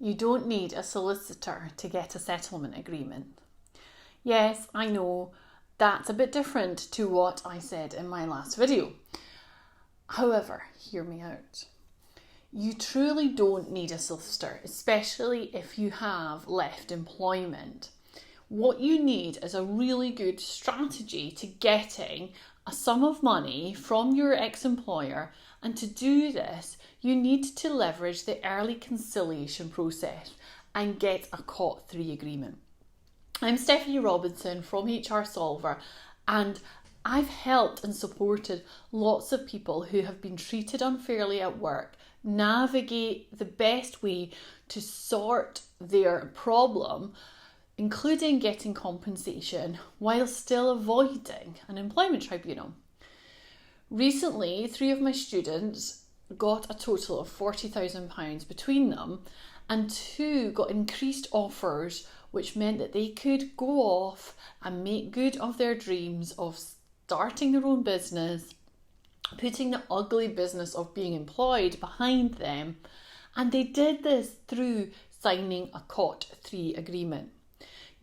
You don't need a solicitor to get a settlement agreement. Yes, I know that's a bit different to what I said in my last video. However, hear me out. You truly don't need a solicitor, especially if you have left employment. What you need is a really good strategy to getting a sum of money from your ex-employer, and to do this, you need to leverage the early conciliation process and get a COT3 agreement. I'm Stephanie Robinson from HR Solver, and I've helped and supported lots of people who have been treated unfairly at work navigate the best way to sort their problem, including getting compensation while still avoiding an employment tribunal. Recently, 3 of my students got a total of £40,000 between them, and 2 got increased offers, which meant that they could go off and make good of their dreams of starting their own business, putting the ugly business of being employed behind them, and they did this through signing a COT3 agreement.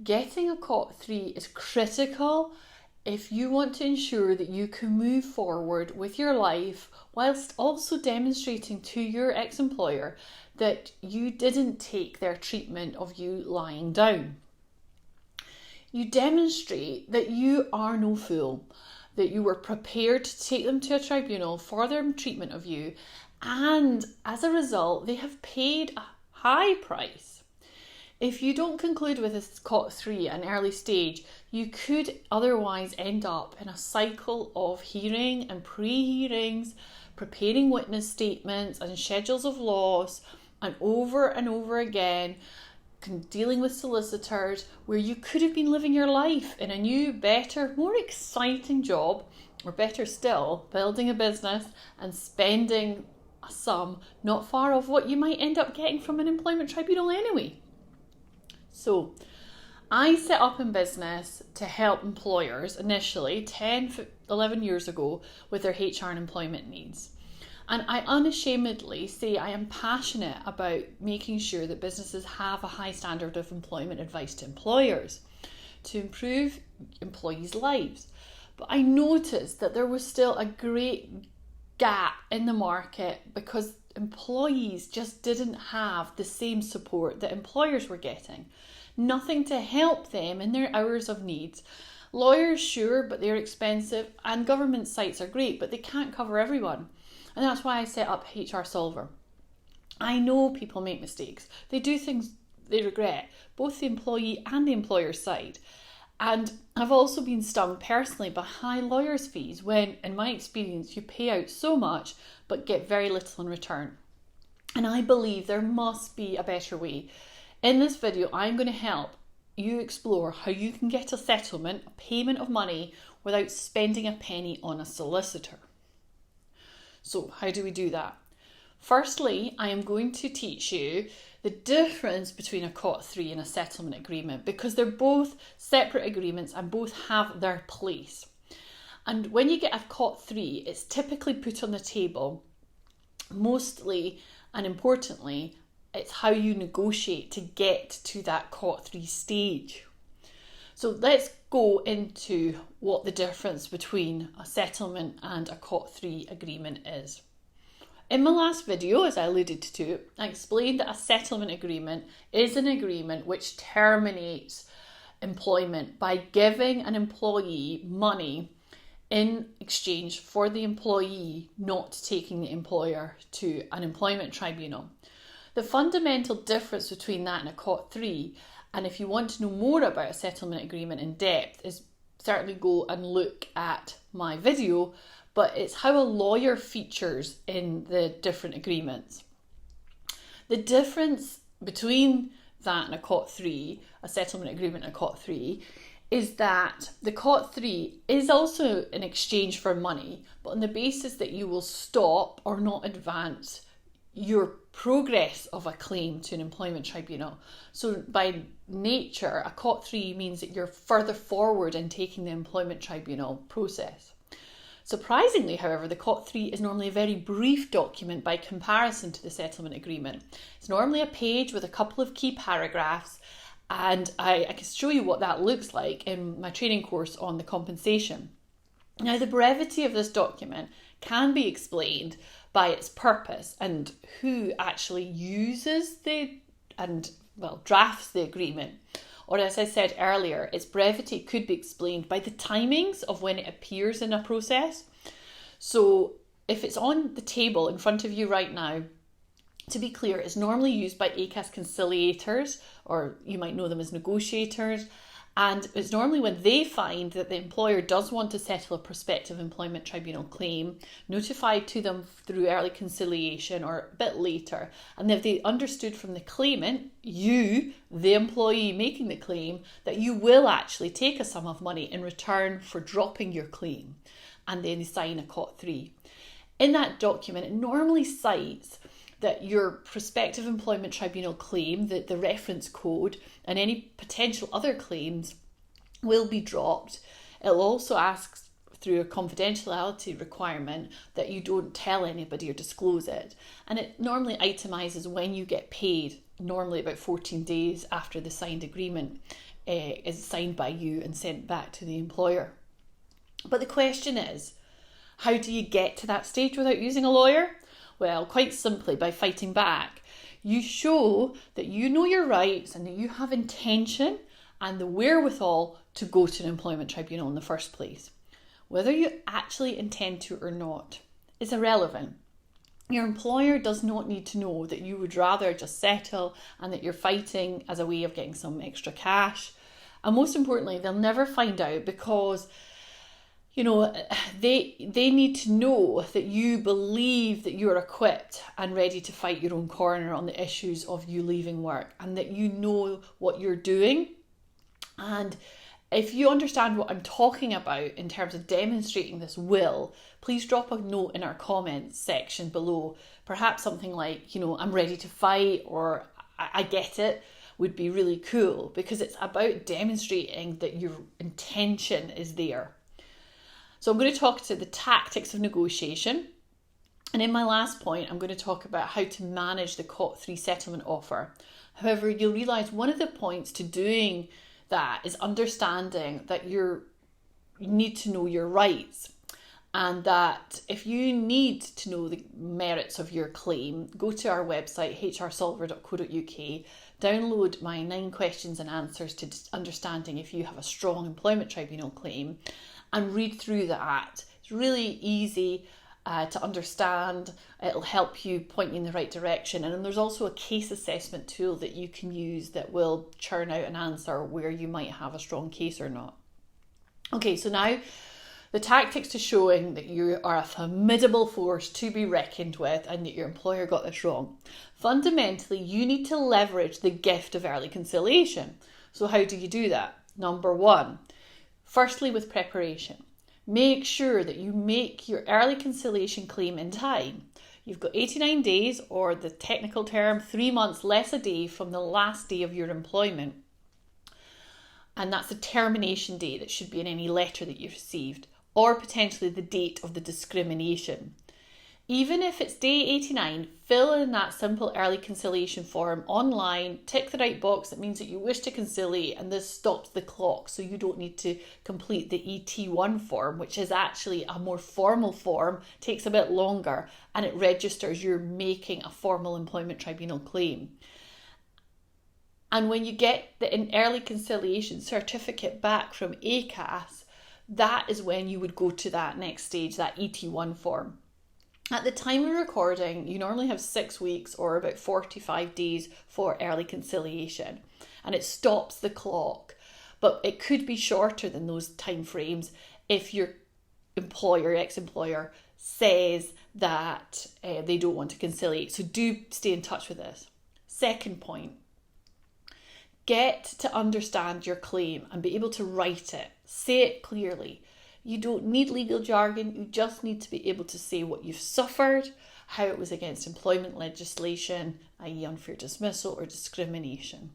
Getting a COT3 is critical if you want to ensure that you can move forward with your life whilst also demonstrating to your ex-employer that you didn't take their treatment of you lying down. You demonstrate that you are no fool, that you were prepared to take them to a tribunal for their treatment of you, and as a result, they have paid a high price. If you don't conclude with this COT3 at an early stage, you could otherwise end up in a cycle of hearing and pre-hearings, preparing witness statements and schedules of loss, and over again, dealing with solicitors, where you could have been living your life in a new, better, more exciting job, or better still, building a business and spending a sum not far off what you might end up getting from an employment tribunal anyway. So, I set up in business to help employers initially 11 years ago with their HR and employment needs. And I unashamedly say I am passionate about making sure that businesses have a high standard of employment advice to employers to improve employees' lives. But I noticed that there was still a great gap in the market because employees just didn't have the same support that employers were getting. Nothing to help them in their hours of need. Lawyers, sure, but they're expensive, and government sites are great, but they can't cover everyone. And that's why I set up HR Solver. I know people make mistakes. They do things they regret, both the employee and the employer side. And I've also been stung personally by high lawyers' fees when, in my experience, you pay out so much but get very little in return. And I believe there must be a better way. In this video, I'm going to help you explore how you can get a settlement, a payment of money, without spending a penny on a solicitor. So how do we do that? Firstly, I am going to teach you the difference between a COT3 and a settlement agreement, because they're both separate agreements and both have their place. And when you get a COT3, it's typically put on the table. Mostly and importantly, it's how you negotiate to get to that COT3 stage. So let's go into what the difference between a settlement and a COT3 agreement is. In my last video, as I alluded to, I explained that a settlement agreement is an agreement which terminates employment by giving an employee money in exchange for the employee not taking the employer to an employment tribunal. The fundamental difference between that and a COT3, and if you want to know more about a settlement agreement in depth, is certainly go and look at my video, but it's how a lawyer features in the different agreements. The difference between that and a COT3, a settlement agreement and a COT3, is that the COT3 is also in exchange for money, but on the basis that you will stop or not advance your progress of a claim to an employment tribunal. So by nature, a COT3 means that you're further forward in taking the employment tribunal process. Surprisingly, however, the COT3 is normally a very brief document by comparison to the settlement agreement. It's normally a page with a couple of key paragraphs, and I can show you what that looks like in my training course on the compensation. Now, the brevity of this document can be explained by its purpose and who actually uses drafts the agreement. Or as I said earlier, its brevity could be explained by the timings of when it appears in a process. So if it's on the table in front of you right now, to be clear, it's normally used by ACAS conciliators, or you might know them as negotiators. And it's normally when they find that the employer does want to settle a prospective employment tribunal claim, notified to them through early conciliation or a bit later. And if they understood from the claimant, you, the employee making the claim, that you will actually take a sum of money in return for dropping your claim, and then they sign a COT3. In that document, it normally cites that your prospective employment tribunal claim, the reference code, and any potential other claims will be dropped. It'll also ask through a confidentiality requirement that you don't tell anybody or disclose it. And it normally itemises when you get paid, normally about 14 days after the signed agreement is signed by you and sent back to the employer. But the question is, how do you get to that stage without using a lawyer? Well, quite simply by fighting back. You show that you know your rights and that you have intention and the wherewithal to go to an employment tribunal in the first place. Whether you actually intend to or not is irrelevant. Your employer does not need to know that you would rather just settle and that you're fighting as a way of getting some extra cash. And most importantly, they'll never find out because they need to know that you believe that you're equipped and ready to fight your own corner on the issues of you leaving work and that you know what you're doing. And if you understand what I'm talking about in terms of demonstrating this will, please drop a note in our comments section below. Perhaps something like, I'm ready to fight, or I get it, would be really cool, because it's about demonstrating that your intention is there. So I'm going to talk to the tactics of negotiation. And in my last point, I'm going to talk about how to manage the COT3 settlement offer. However, you'll realise one of the points to doing that is understanding that you need to know your rights. And that if you need to know the merits of your claim, go to our website, hrsolver.co.uk, download my 9 questions and answers to understanding if you have a strong employment tribunal claim, and read through that. It's really easy to understand. It'll help you point you in the right direction. And then there's also a case assessment tool that you can use that will churn out an answer where you might have a strong case or not. Okay, so now the tactics to showing that you are a formidable force to be reckoned with and that your employer got this wrong. Fundamentally, you need to leverage the gift of early conciliation. So how do you do that? Number 1, firstly with preparation. Make sure that you make your early conciliation claim in time. You've got 89 days, or the technical term, 3 months less a day from the last day of your employment. And that's the termination day that should be in any letter that you received, or potentially the date of the discrimination. Even if it's day 89, fill in that simple early conciliation form online, tick the right box that means that you wish to conciliate, and this stops the clock, so you don't need to complete the ET1 form, which is actually a more formal form, takes a bit longer, and it registers you're making a formal employment tribunal claim. And when you get the early conciliation certificate back from ACAS, that is when you would go to that next stage, that ET1 form. At the time of recording, you normally have 6 weeks or about 45 days for early conciliation, and it stops the clock. But it could be shorter than those time frames if your employer, ex-employer, says that they don't want to conciliate. So do stay in touch with this. Second point, get to understand your claim and be able to write it. Say it clearly. You don't need legal jargon, you just need to be able to say what you've suffered, how it was against employment legislation, i.e. unfair dismissal or discrimination.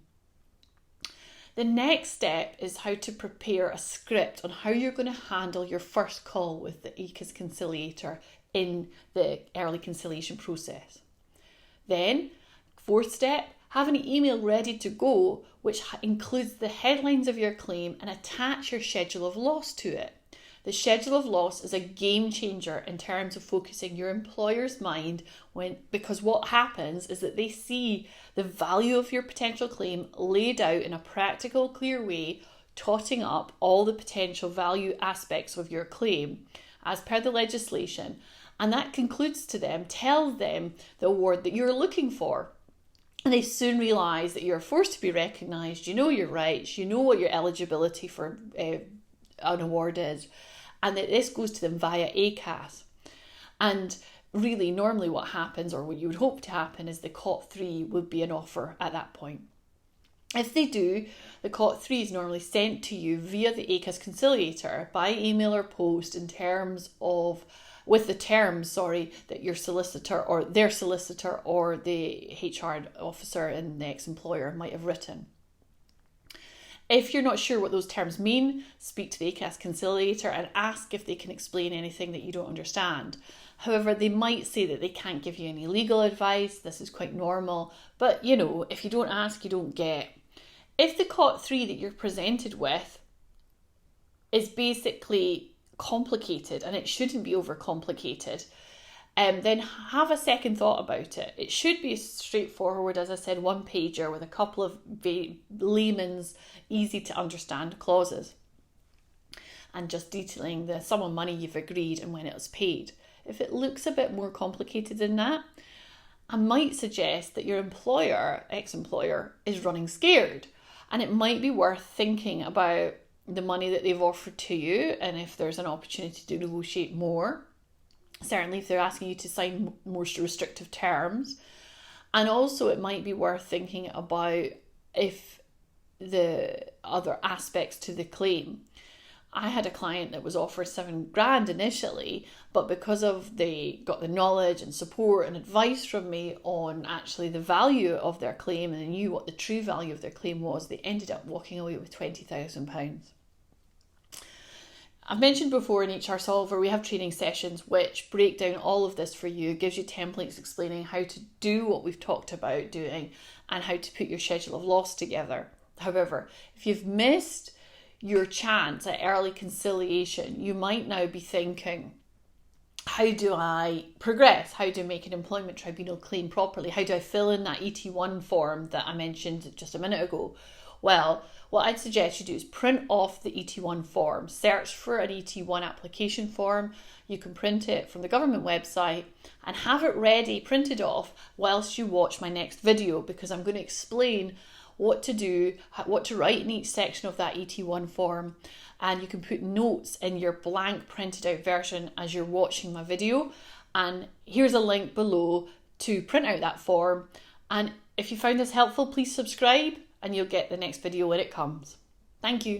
The next step is how to prepare a script on how you're going to handle your first call with the ACAS conciliator in the early conciliation process. Then, fourth step, have an email ready to go which includes the headlines of your claim and attach your schedule of loss to it. The schedule of loss is a game changer in terms of focusing your employer's mind because what happens is that they see the value of your potential claim laid out in a practical, clear way, totting up all the potential value aspects of your claim as per the legislation, and that concludes to them, tells them the award that you're looking for. And they soon realise that you're forced to be recognised, you know your rights, you know what your eligibility for an award is, and that this goes to them via ACAS. And really, normally what happens, or what you would hope to happen, is the COT3 would be an offer at that point. If they do, the COT3 is normally sent to you via the ACAS conciliator by email or post with the terms that your solicitor or their solicitor or the HR officer in the ex-employer might have written. If you're not sure what those terms mean, speak to the ACAS conciliator and ask if they can explain anything that you don't understand. However, they might say that they can't give you any legal advice. This is quite normal, but if you don't ask, you don't get. If the COT3 that you're presented with is basically complicated, and it shouldn't be overcomplicated, then have a second thought about it. It should be straightforward, as I said, one pager with a couple of layman's easy to understand clauses and just detailing the sum of money you've agreed and when it was paid. If it looks a bit more complicated than that, I might suggest that your ex-employer is running scared, and it might be worth thinking about the money that they've offered to you, and if there's an opportunity to negotiate more, certainly if they're asking you to sign more restrictive terms. And also it might be worth thinking about if the other aspects to the claim. I had a client that was offered $7,000 initially, but because they got the knowledge and support and advice from me on actually the value of their claim, and they knew what the true value of their claim was, they ended up walking away with £20,000. I've mentioned before in HR Solver, we have training sessions which break down all of this for you, gives you templates explaining how to do what we've talked about doing and how to put your schedule of loss together. However, if you've missed your chance at early conciliation, you might now be thinking, how do I progress? How do I make an employment tribunal claim properly? How do I fill in that ET1 form that I mentioned just a minute ago? Well, what I'd suggest you do is print off the ET1 form. Search for an ET1 application form. You can print it from the government website and have it ready, printed off, whilst you watch my next video, because I'm going to explain what to do, what to write in each section of that ET1 form, and you can put notes in your blank printed out version as you're watching my video. And here's a link below to print out that form. And if you found this helpful, please subscribe and you'll get the next video when it comes. Thank you.